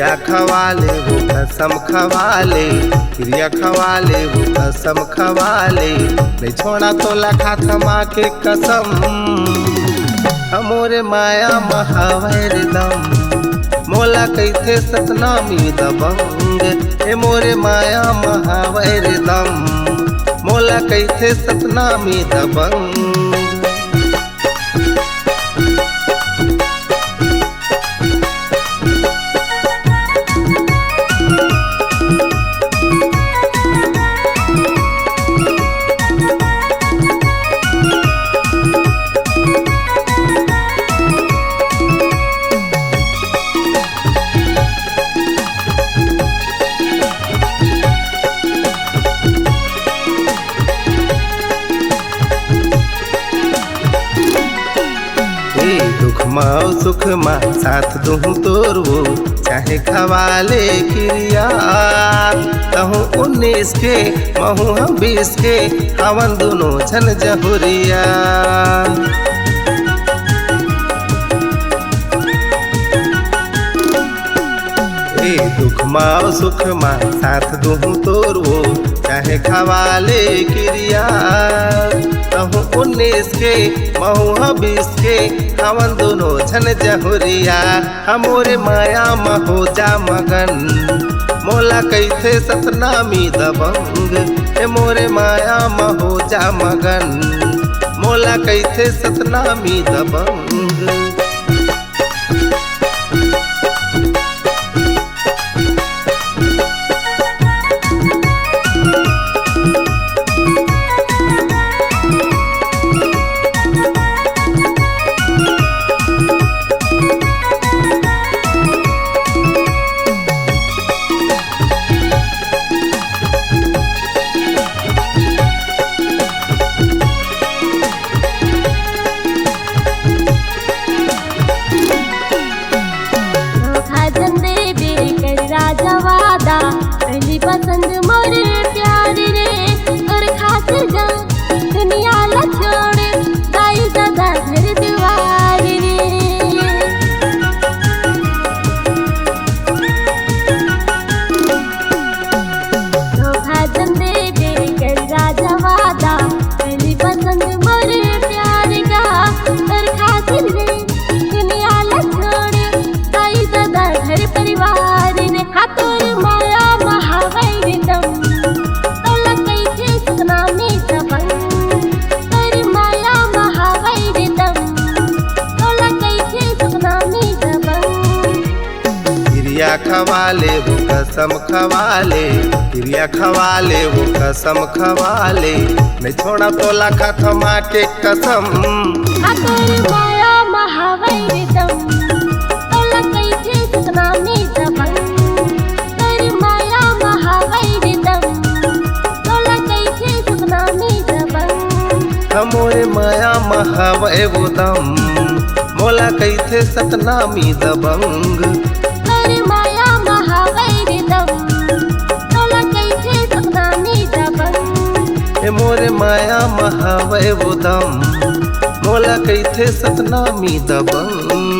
क्रिया खवाले वो कसम खवाले, क्रिया खवाले वो कसम खवाले, नहीं छोड़ा तो लखा थमा के कसम। हमोरे माया महावैर दम, मोला कैथे सतनामी दबंग। ए मोरे माया महावैर दम, मोला कैथे सतनामी दबंग। दुख माओ सुख मा साथ दूँ तोर वो, चाहे खवाले क्रिया। कहूँ 19 के महू हम 20 के, हवन दोनों झन जहुरिया। दुख माओ सुख मा साथ दूँ तोर वो, चाहे खवाले क्रिया। कहूँ 19 के महू 20 के, हवन दोनों झन जहुरिया। हमोरे माया महो जा मगन, मोला कैथे सतनामी दबंग। ए मोरे माया महो जा मगन, मोला कैथे सतनामी दबंग। पहली पसंद मोर प्यार रे, और खातिर जा दुनिया ला छोड़े, गाई दादा घर द्वार रे। धोखा जन दे दे कर राजा वादा, पहली पसंद मोर प्यार का, और खातिर रे दुनिया ला छोड़े, गाई दादा घर परिवार रे। हाथों माया महावैर दम, तोला कैथे सतनामी दबंग। तोरी माया महावैर दम, तोला कैथे सतनामी दबंग। क्रिया खवाले वो कसम खवाले, क्रिया खवाले वो कसम खवाले, नहीं छोड़ा तो लखा थमा के कसम। तोरी माया महावैर दम, तोला कैथे सतनामी दबंग। हमोरे माया महावै वो दम, मोला कैथे सतनामी दबंग। तोरी माया महावैर दम, तोला कैथे सतनामी दबंग। ए मोरे माया महावै वो दम, मोला कैथे सतनामी दबंग।